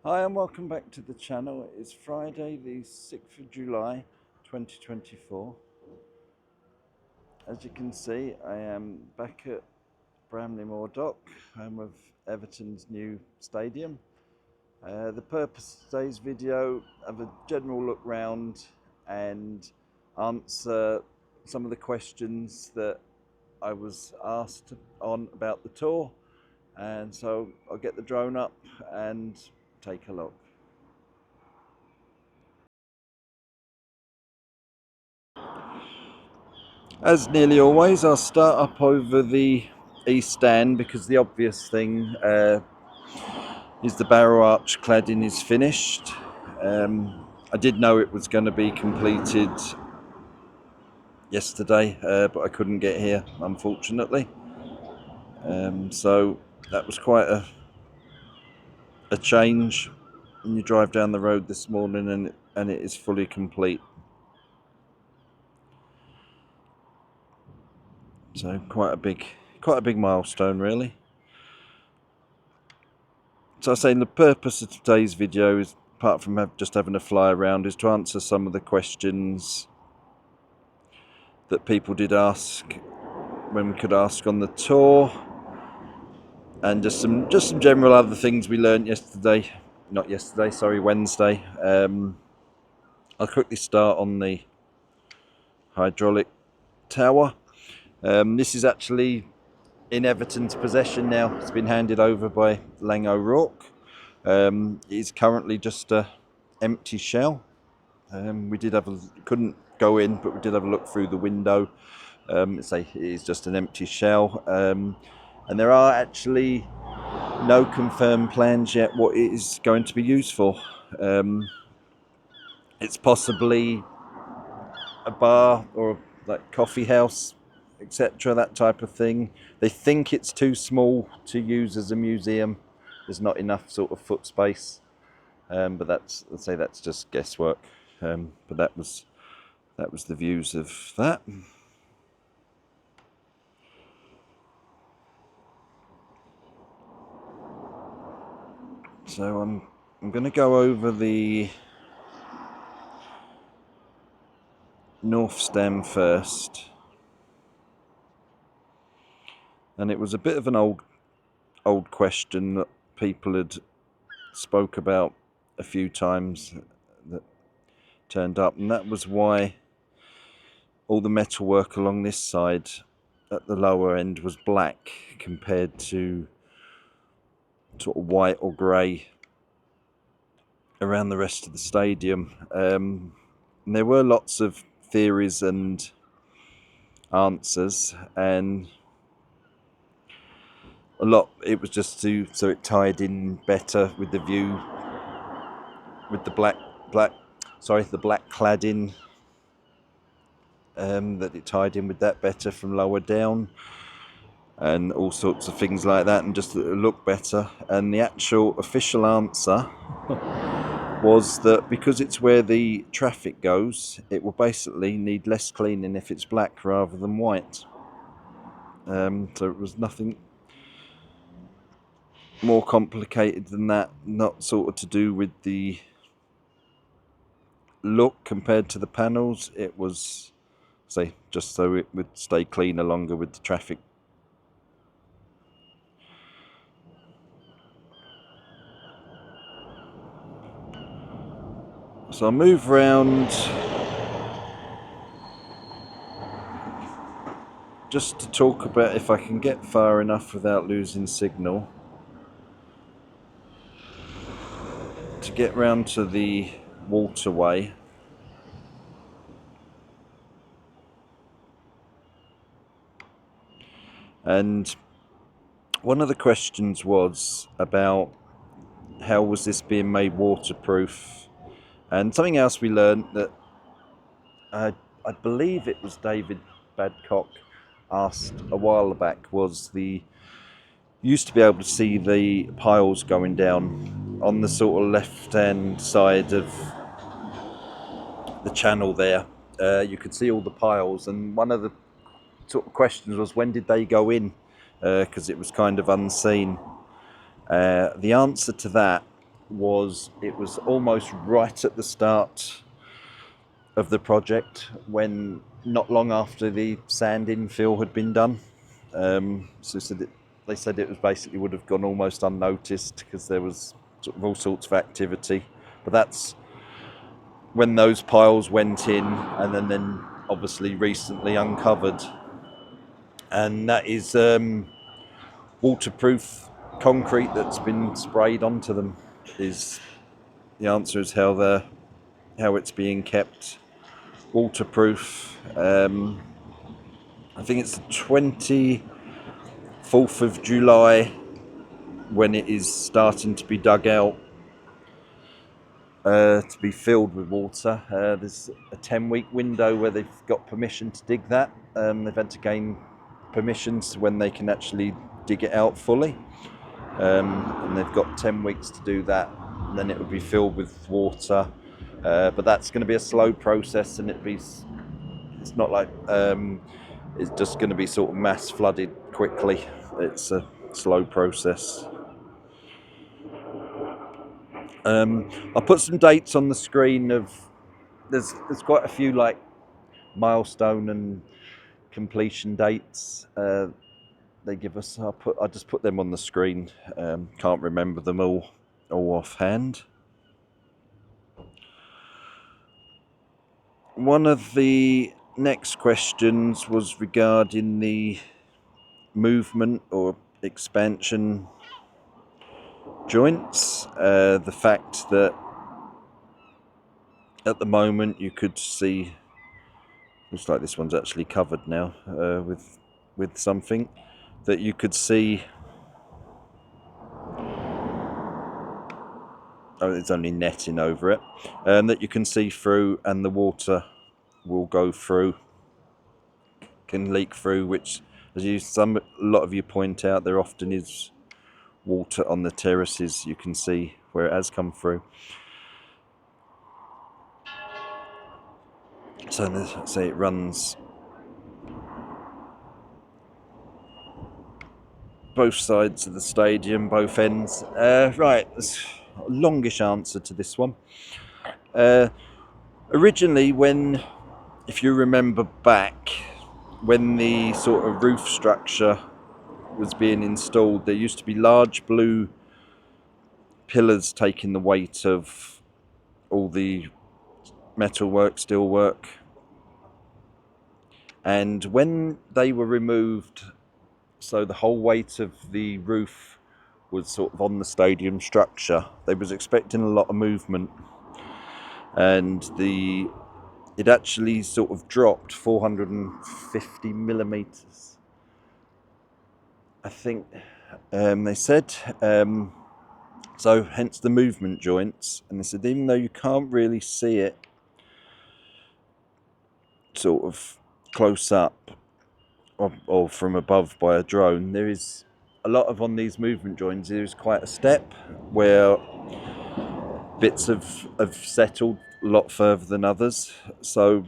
Hi and welcome back to the channel. It's Friday the 6th of July 2024. As you can see, I am back at Bramley Dock, home of Everton's new stadium. The purpose of today's video, have a general look round and answer some of the questions that I was asked on about the tour. And so I'll get the drone up and take a look. As nearly always, I'll start up over the east stand because the obvious thing is the barrel arch cladding is finished. I did know it was going to be completed yesterday, but I couldn't get here, unfortunately. So that was quite a change. And you drive down the road this morning and it is fully complete. So quite a big milestone, really. So I was saying the purpose of today's video is, apart from just having a fly around, is to answer some of the questions that people did ask when we could ask on the tour, and just some general other things we learned yesterday. Not yesterday, sorry, Wednesday. I'll quickly start on the hydraulic tower. This is actually in Everton's possession now. It's been handed over by Lang O'Rourke. It is currently just a empty shell. We couldn't go in, but we did have a look through the window. It is just an empty shell, and there are actually no confirmed plans yet what it is going to be used for. It's possibly a bar or like coffee house, etc., that type of thing. They think it's too small to use as a museum. There's not enough sort of foot space, but that's just guesswork. But that was the views of that. So I'm going to go over the north stem first, and it was a bit of an old question that people had spoke about a few times that turned up, and that was why all the metalwork along this side at the lower end was black compared to sort of white or grey around the rest of the stadium. And there were lots of theories and answers, and it was just so it tied in better with the view, with the black cladding, that it tied in with that better from lower down, and all sorts of things like that, and just look better. And the actual official answer was that because it's where the traffic goes, it will basically need less cleaning if it's black rather than white. So it was nothing more complicated than that, not sort of to do with the look compared to the panels. It was, just so it would stay cleaner longer with the traffic. So I'll move around just to talk about, if I can get far enough without losing signal, to get round to the waterway. And one of the questions was about how was this being made waterproof, and something else we learned that I believe it was David Badcock asked a while back was used to be able to see the piles going down on the sort of left hand side of the channel there. You could see all the piles, and one of the sort of questions was, when did they go in, because it was kind of unseen. The answer to that was it was almost right at the start of the project, when not long after the sand infill had been done. They said it was basically would have gone almost unnoticed because there was sort of all sorts of activity. But that's when those piles went in, and then obviously recently uncovered. And that is waterproof concrete that's been sprayed onto them. Is the answer is how it's being kept waterproof. I think it's the 24th of July when it is starting to be dug out to be filled with water. There's a 10-week window where they've got permission to dig that. They've had to gain permissions when they can actually dig it out fully. And they've got 10 weeks to do that, and then it will be filled with water. But that's going to be a slow process, and it's not like it's just going to be sort of mass flooded quickly. It's a slow process. I'll put some dates on the screen of there's quite a few like milestone and completion dates they give us. I'll just put them on the screen. Can't remember them all offhand. One of the next questions was regarding the movement or expansion joints. The fact that at the moment you could see, looks like this one's actually covered now with something that you could see. Oh, it's only netting over it, that you can see through, and the water will go through, can leak through, which, as a lot of you point out, there often is water on the terraces. You can see where it has come through. So let's say it runs both sides of the stadium, both ends. Right, there's a longish answer to this one. Originally, if you remember back, when the sort of roof structure was being installed, there used to be large blue pillars taking the weight of all the metalwork, steelwork. And when they were removed, so the whole weight of the roof was sort of on the stadium structure, they was expecting a lot of movement, and it actually sort of dropped 450 millimeters, I think they said. So hence the movement joints. And they said even though you can't really see it sort of close up or from above by a drone, there is a lot of, on these movement joints, there is quite a step where bits have settled a lot further than others. So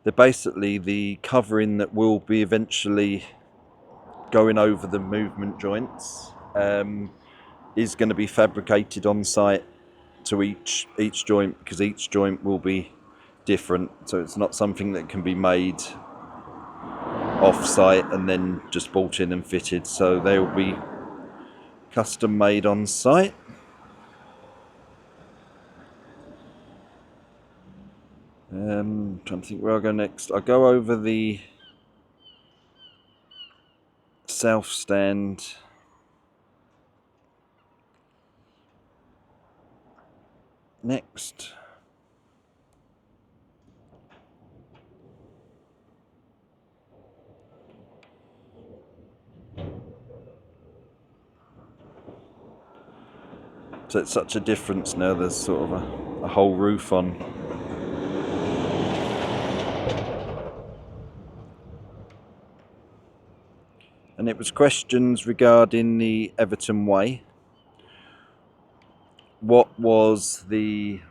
they're basically the covering that will be eventually going over the movement joints is going to be fabricated on site to each joint, because each joint will be different. So it's not something that can be made off site and then just bought in and fitted. So they will be custom made on site. Trying to think where I'll go next. I'll go over the south stand next. So it's such a difference now, there's sort of a whole roof on. And it was questions regarding the Everton Way. What was the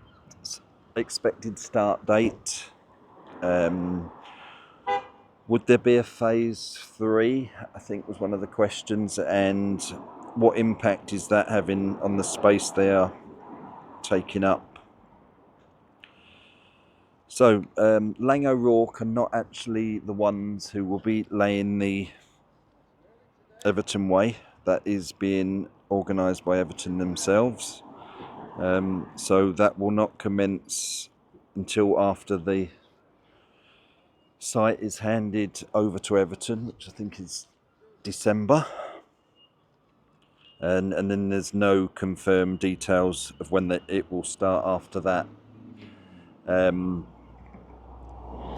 expected start date? Would there be a phase 3? I think was one of the questions. And what impact is that having on the space they are taking up. So Lang O'Rourke are not actually the ones who will be laying the Everton Way. That is being organised by Everton themselves. So that will not commence until after the site is handed over to Everton, which I think is December. And then there's no confirmed details of when it will start after that.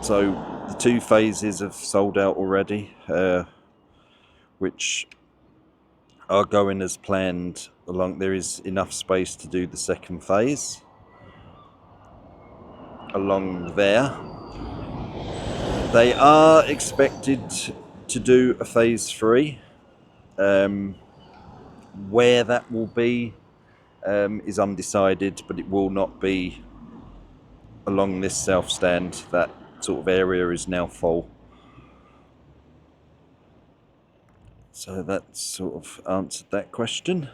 So the 2 phases have sold out already, which are going as planned. There is enough space to do the 2nd phase along there. They are expected to do a phase 3. Where that will be is undecided, but it will not be along this south stand. That sort of area is now full. So that sort of answered that question.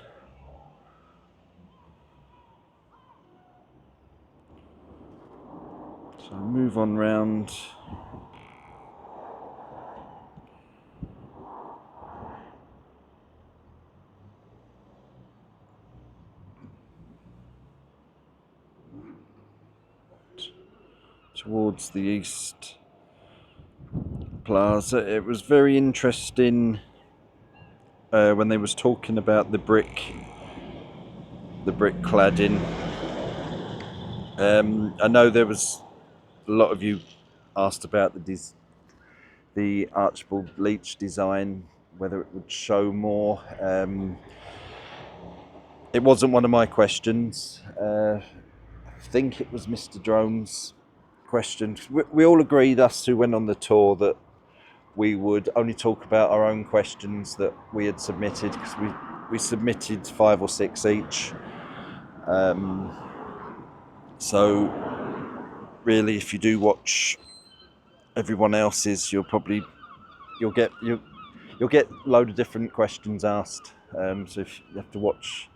So move on round. Towards the East Plaza. It was very interesting when they was talking about the brick cladding. I know there was a lot of you asked about the Archibald Leach design, whether it would show more. It wasn't one of my questions. I think it was Mr. Drone's question. We all agreed, us who went on the tour, that we would only talk about our own questions that we had submitted, because we submitted 5 or 6 each. So really, if you do watch everyone else's, you'll get a load of different questions asked. So if you have to watch,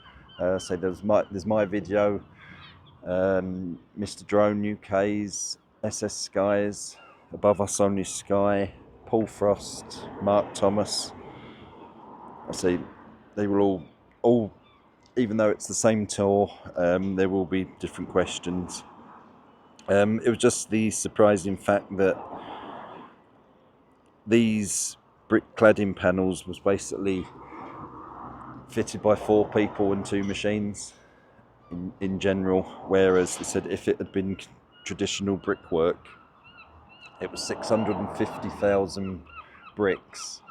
say there's my video, Mr. Drone UK's, SS Skies, Above Us Only Sky, Paul Frost, Mark Thomas. I say they will all, even though it's the same tour, there will be different questions. It was just the surprising fact that these brick cladding panels was basically fitted by 4 people and 2 machines in general, whereas they said if it had been traditional brickwork, it was 650,000 bricks,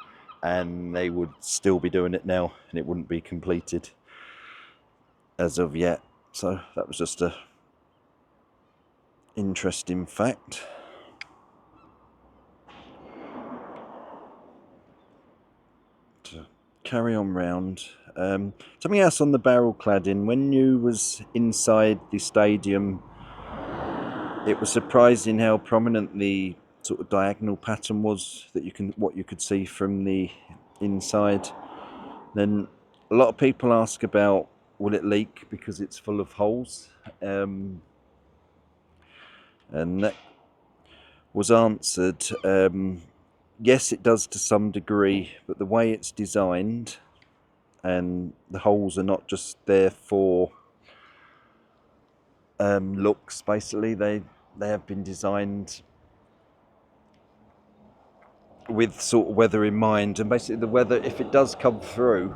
and they would still be doing it now, and it wouldn't be completed as of yet. So that was just a interesting fact. To carry on round, something else on the barrel cladding. When you was inside the stadium, it was surprising how prominent the sort of diagonal pattern was that what you could see from the inside. Then a lot of people ask about, will it leak because it's full of holes? And that was answered. Yes, it does to some degree, but the way it's designed, and the holes are not just there for looks. Basically, they have been designed with sort of weather in mind, and basically the weather, if it does come through,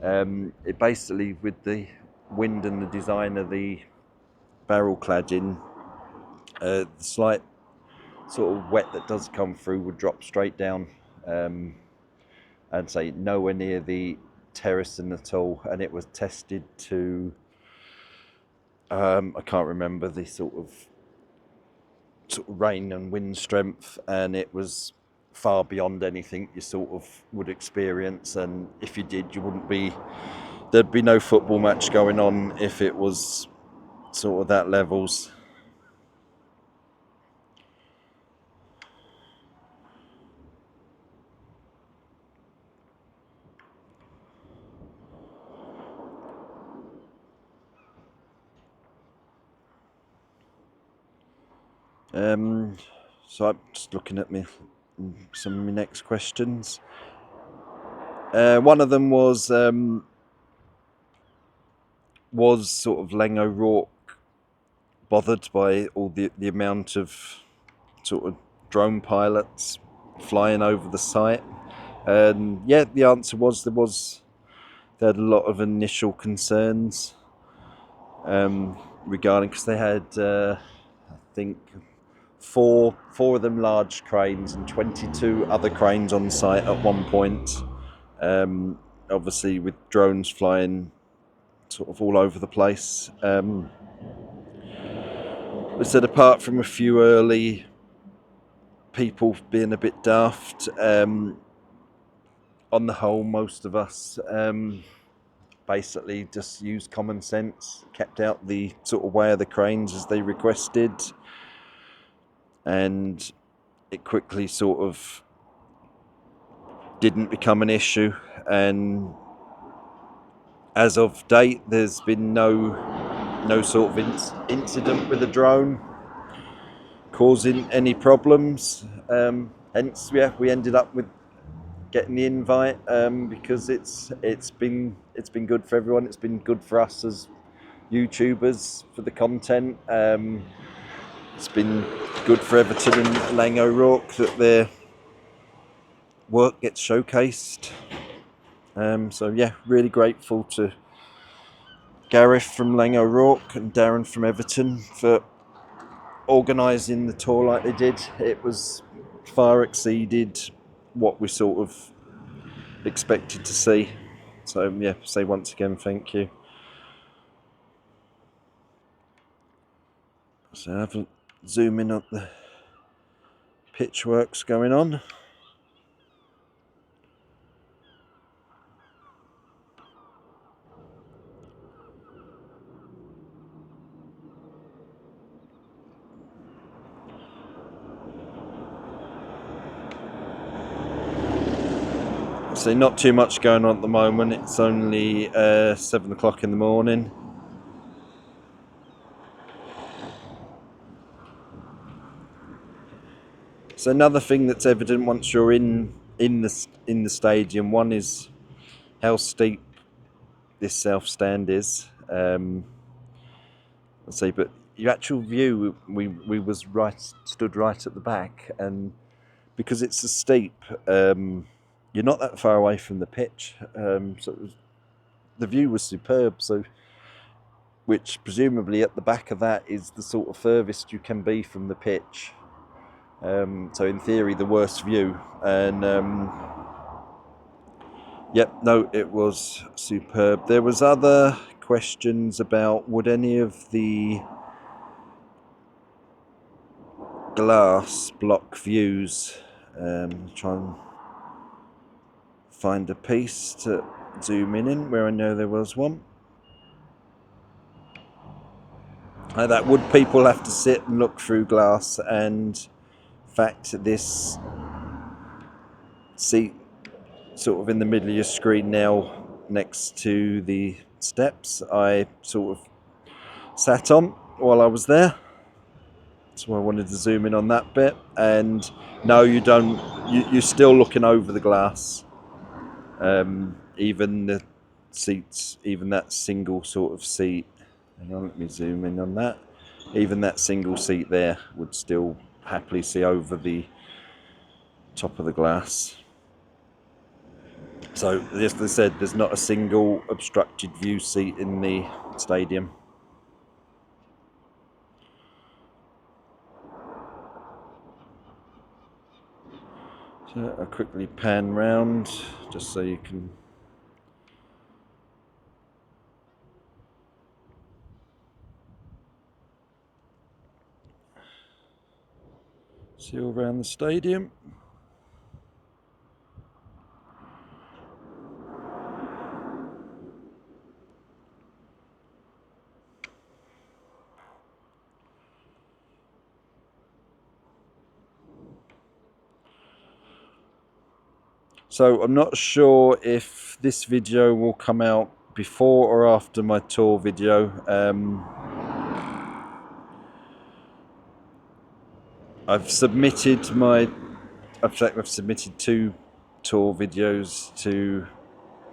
it basically, with the wind and the design of the barrel cladding, the slight sort of wet that does come through would drop straight down, and say nowhere near the terracing at all. And it was tested to, I can't remember the sort of rain and wind strength, and it was far beyond anything you sort of would experience. And if you did, there'd be no football match going on if it was sort of that levels. So I'm just looking at some of my next questions. One of them was sort of Lang O'Rourke bothered by all the amount of sort of drone pilots flying over the site? And yeah, the answer was they had a lot of initial concerns regarding, because they had I think four of them large cranes and 22 other cranes on site at one point. Obviously with drones flying sort of all over the place. They said apart from a few early people being a bit daft, on the whole most of us basically just used common sense, kept out the sort of way of the cranes as they requested, and it quickly sort of didn't become an issue. And as of date, there's been no sort of incident with a drone causing any problems. Hence, yeah, we ended up with getting the invite because it's been good for everyone. It's been good for us as YouTubers for the content. It's been good for Everton and Lang O'Rourke that their work gets showcased. So yeah, really grateful to Gareth from Lang O'Rourke and Darren from Everton for organising the tour like they did. It was far exceeded what we sort of expected to see. So yeah, say once again thank you. So have a zoom in on the pitch works going on. So not too much going on at the moment. It's only 7 o'clock in the morning. So another thing that's evident once you're in the stadium, one is how steep this south stand is. Let's see, but your actual view, we was stood right at the back, and because it's so steep, you're not that far away from the pitch. So the view was superb. So, which presumably at the back of that is the sort of furthest you can be from the pitch. So in theory, the worst view. And yep, no, it was superb. There was other questions about would any of the glass block views. Try and find a piece to zoom in where I know there was one. That would people have to sit and look through glass, and in fact this seat sort of in the middle of your screen now next to the steps I sort of sat on while I was there. So I wanted to zoom in on that bit, and no, you don't. You're still looking over the glass. Even the seats, even that single sort of seat. Hang on, let me zoom in on that. Even that single seat there would still happily see over the top of the glass. So, as I said, there's not a single obstructed view seat in the stadium. So I'll quickly pan round just so you can see all around the stadium. So I'm not sure if this video will come out before or after my tour video. I've submitted I've submitted 2 tour videos to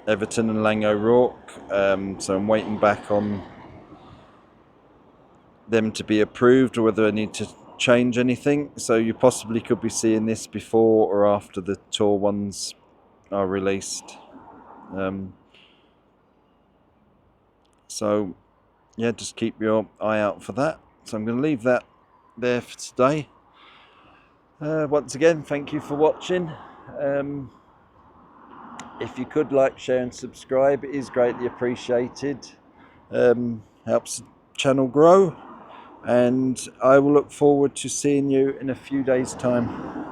Everton and Lang O'Rourke, so I'm waiting back on them to be approved or whether I need to change anything. So you possibly could be seeing this before or after the tour ones are released. So yeah, just keep your eye out for that. So I'm going to leave that there for today. Once again, thank you for watching. If you could like, share and subscribe, it is greatly appreciated. Helps the channel grow, and I will look forward to seeing you in a few days' time.